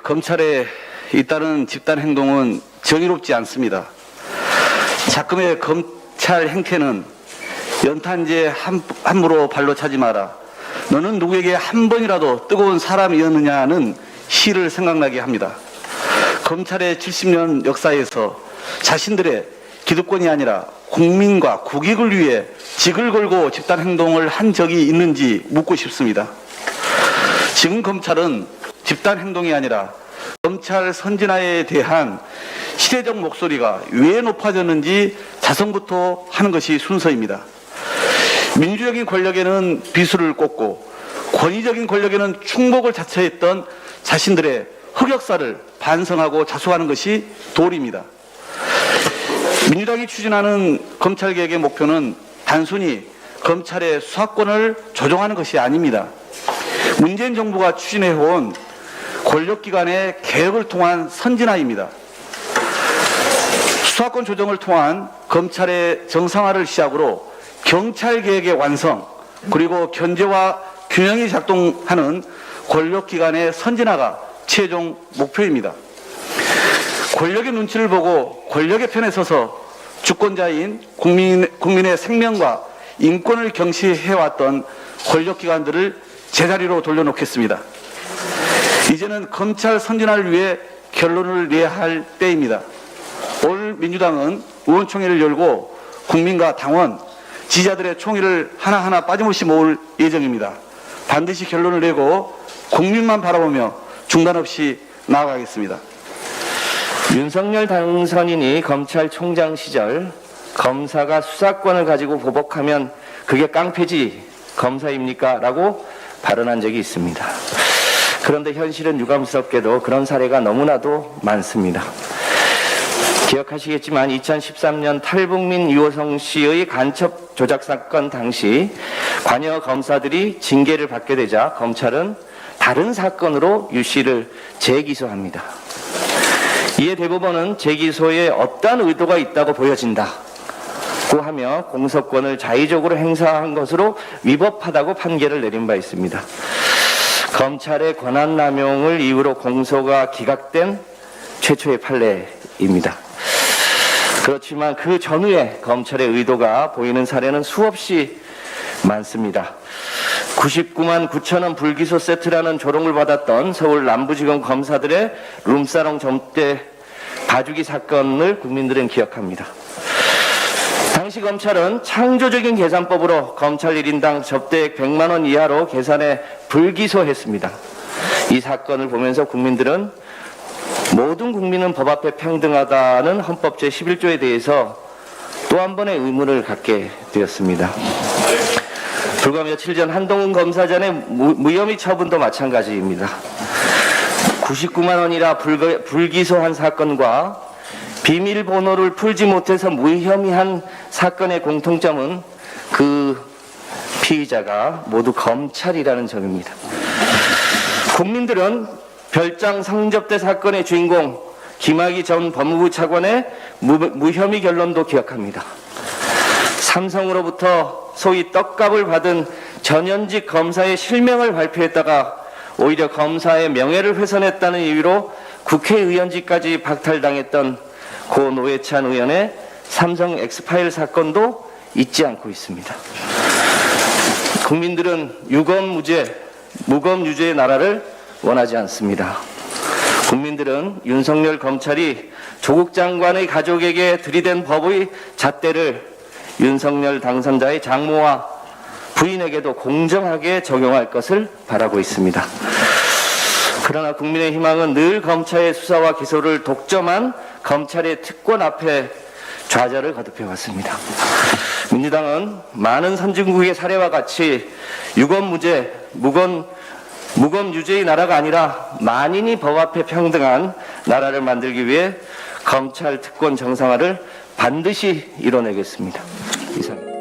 검찰에 잇따른 집단 행동은 정의롭지 않습니다. 자금의 검찰 행태는 연탄재 함부로 발로 차지 마라. 너는 누구에게 한 번이라도 뜨거운 사람이었느냐는 시를 생각나게 합니다. 검찰의 70년 역사에서 자신들의 기득권이 아니라 국민과 국익을 위해 직을 걸고 집단 행동을 한 적이 있는지 묻고 싶습니다. 지금 검찰은 집단 행동이 아니라 검찰 선진화에 대한 시대적 목소리가 왜 높아졌는지 자성부터 하는 것이 순서입니다. 민주적인 권력에는 비수를 꽂고 권위적인 권력에는 충복을 자처했던 자신들의 흑역사를 반성하고 자수하는 것이 도리입니다. 민주당이 추진하는 검찰개혁의 목표는 단순히 검찰의 수사권을 조정하는 것이 아닙니다. 문재인 정부가 추진해온 권력기관의 개혁을 통한 선진화입니다. 수사권 조정을 통한 검찰의 정상화를 시작으로 경찰개혁의 완성, 그리고 견제와 균형이 작동하는 권력기관의 선진화가 최종 목표입니다. 권력의 눈치를 보고 권력의 편에 서서 주권자인 국민의 생명과 인권을 경시해왔던 권력기관들을 제자리로 돌려놓겠습니다. 이제는 검찰 선진화를 위해 결론을 내야 할 때입니다. 올 민주당은 의원총회를 열고 국민과 당원, 지지자들의 총의를 하나하나 빠짐없이 모을 예정입니다. 반드시 결론을 내고 국민만 바라보며 중단 없이 나아가겠습니다. 윤석열 당선인이 검찰총장 시절 검사가 수사권을 가지고 보복하면 그게 깡패지 검사입니까? 라고 발언한 적이 있습니다. 그런데 현실은 유감스럽게도 그런 사례가 너무나도 많습니다. 기억하시겠지만 2013년 탈북민 유호성 씨의 간첩 조작 사건 당시 관여 검사들이 징계를 받게 되자 검찰은 다른 사건으로 유 씨를 재기소합니다. 이에 대법원은 재기소에 어떤 의도가 있다고 보여진다고 하며 공소권을 자의적으로 행사한 것으로 위법하다고 판결을 내린 바 있습니다. 검찰의 권한남용을 이유로 공소가 기각된 최초의 판례입니다. 그렇지만 그 전후에 검찰의 의도가 보이는 사례는 수없이 많습니다. 99만 9천원 불기소 세트라는 조롱을 받았던 서울 남부지검 검사들의 룸사롱 접대 봐주기 사건을 국민들은 기억합니다. 당시 검찰은 창조적인 계산법으로 검찰 1인당 접대액 100만 원 이하로 계산해 불기소했습니다. 이 사건을 보면서 국민들은 모든 국민은 법 앞에 평등하다는 헌법 제11조에 대해서 또 한 번의 의문을 갖게 되었습니다. 불과 며칠 전 한동훈 검사장의 무혐의 처분도 마찬가지입니다. 99만 원이라 불기소한 사건과 비밀번호를 풀지 못해서 무혐의한 사건의 공통점은 그 피의자가 모두 검찰이라는 점입니다. 국민들은 별장 성접대 사건의 주인공 김학의 전 법무부 차관의 무혐의 결론도 기억합니다. 삼성으로부터 소위 떡값을 받은 전현직 검사의 실명을 발표했다가 오히려 검사의 명예를 훼손했다는 이유로 국회의원직까지 박탈당했던 고 노회찬 의원의 삼성 엑스파일 사건도 잊지 않고 있습니다. 국민들은 유검무죄, 무검유죄의 나라를 원하지 않습니다. 국민들은 윤석열 검찰이 조국 장관의 가족에게 들이댄 법의 잣대를 윤석열 당선자의 장모와 부인에게도 공정하게 적용할 것을 바라고 있습니다. 그러나 국민의 희망은 늘 검찰의 수사와 기소를 독점한 검찰의 특권 앞에 좌절을 거듭해 왔습니다. 민주당은 많은 선진국의 사례와 같이 유검무죄, 무검유죄의 나라가 아니라 만인이 법 앞에 평등한 나라를 만들기 위해 검찰 특권 정상화를 반드시 이뤄내겠습니다. 이상.